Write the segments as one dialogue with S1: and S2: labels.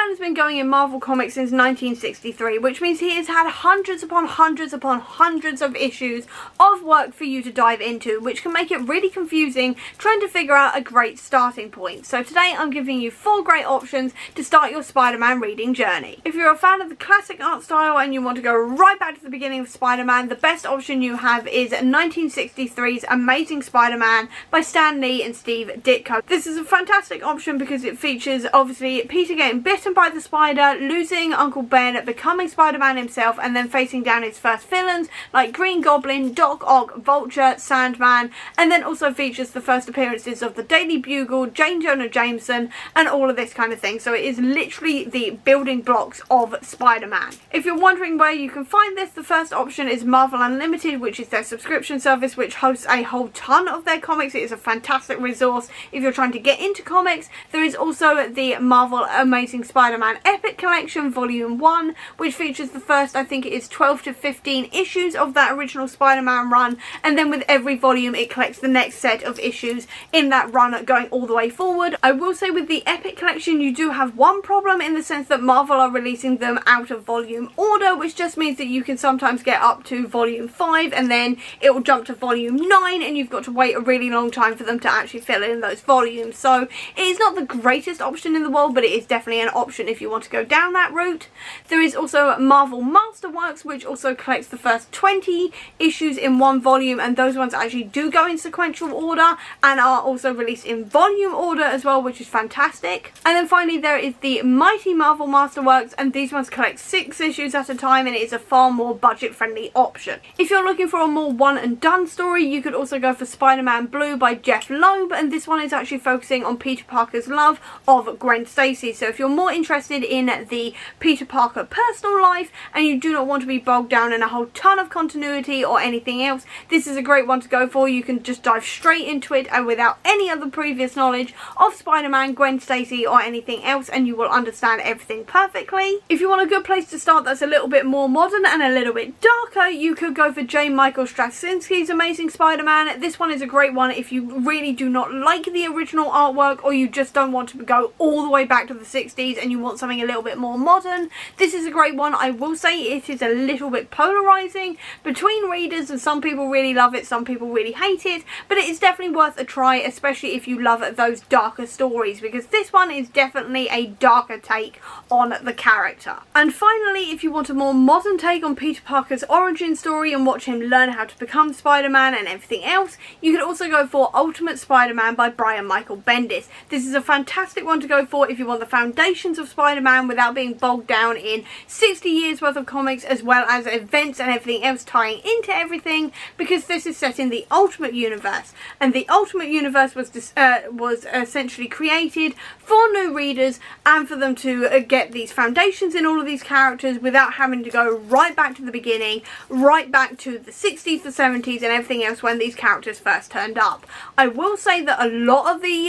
S1: Spider-Man has been going in Marvel Comics since 1963, which means he has had hundreds upon hundreds upon hundreds of issues of work for you to dive into, which can make it really confusing trying to figure out a great starting point. So today I'm giving you 4 great options to start your Spider-Man reading journey. If you're a fan of the classic art style and you want to go right back to the beginning of Spider-Man, the best option you have is 1963's Amazing Spider-Man by Stan Lee and Steve Ditko. This is a fantastic option because it features obviously Peter getting bitten by the spider, losing Uncle Ben, becoming Spider-Man himself, and then facing down his first villains like Green Goblin, Doc Ock, Vulture, Sandman, and then also features the first appearances of the Daily Bugle, J. Jonah Jameson, and all of this kind of thing. So it is literally the building blocks of Spider-Man. If you're wondering where you can find this, the first option is Marvel Unlimited, which is their subscription service which hosts a whole ton of their comics. It is a fantastic resource if you're trying to get into comics. There is also the Marvel Amazing Spider-Man Epic Collection Volume 1, which features the first, I think it is 12 to 15 issues of that original Spider-Man run, and then with every volume it collects the next set of issues in that run going all the way forward. I will say with the Epic Collection you do have one problem in the sense that Marvel are releasing them out of volume order, which just means that you can sometimes get up to volume 5 and then it will jump to volume 9 and you've got to wait a really long time for them to actually fill in those volumes. So it is not the greatest option in the world, but it is definitely an option if you want to go down that route. There is also Marvel Masterworks, which also collects the first 20 issues in one volume, and those ones actually do go in sequential order and are also released in volume order as well, which is fantastic. And then finally there is the Mighty Marvel Masterworks, and these ones collect 6 issues at a time, and it is a far more budget friendly option. If you're looking for a more one and done story, you could also go for Spider-Man Blue by Jeff Loeb, and this one is actually focusing on Peter Parker's love of Gwen Stacy. So if you're more interested in the Peter Parker personal life and you do not want to be bogged down in a whole ton of continuity or anything else, this is a great one to go for. You can just dive straight into it and without any other previous knowledge of Spider-Man, Gwen Stacy or anything else, and you will understand everything perfectly. If you want a good place to start that's a little bit more modern and a little bit darker, you could go for J. Michael Straczynski's Amazing Spider-Man. This one is a great one if you really do not like the original artwork or you just don't want to go all the way back to the 60s and you want something a little bit more modern. This is a great one. I will say it is a little bit polarizing between readers, and some people really love it, some people really hate it, but it is definitely worth a try, especially if you love those darker stories, because this one is definitely a darker take on the character. And finally, if you want a more modern take on Peter Parker's origin story and watch him learn how to become Spider-Man and everything else, you could also go for Ultimate Spider-Man by Brian Michael Bendis. This is a fantastic one to go for if you want the foundations of Spider-Man without being bogged down in 60 years worth of comics as well as events and everything else tying into everything, because this is set in the Ultimate Universe, and the Ultimate Universe was essentially created for new readers and for them to get these foundations in all of these characters without having to go right back to the beginning, right back to the 60s, the 70s and everything else when these characters first turned up. I will say that a lot of the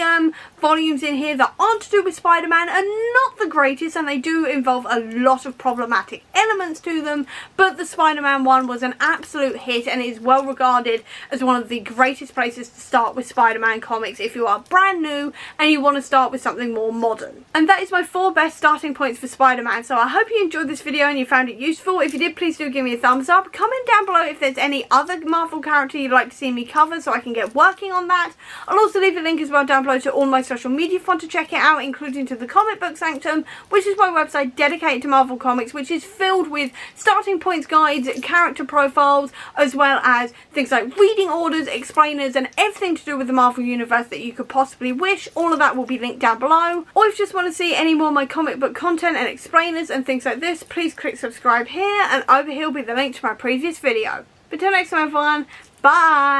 S1: volumes in here that aren't to do with Spider-Man are not the greatest, and they do involve a lot of problematic elements to them, but the Spider-Man one was an absolute hit and is well regarded as one of the greatest places to start with Spider-Man comics if you are brand new and you want to start with something more modern. And that is my 4 best starting points for Spider-Man. So I hope you enjoyed this video and you found it useful. If you did, please do give me a thumbs up. Comment down below if there's any other Marvel character you'd like to see me cover so I can get working on that. I'll also leave a link as well down below to all my social media if you want to check it out, including to the Comic Book Sanctum, which is my website dedicated to Marvel Comics, which is filled with starting points guides, character profiles, as well as things like reading orders, explainers, and everything to do with the Marvel Universe that you could possibly wish. All of that will be linked down below. Or if you just want to see any more of my comic book content and explainers and things like this, please click subscribe here, and over here will be the link to my previous video. But till next time everyone, bye!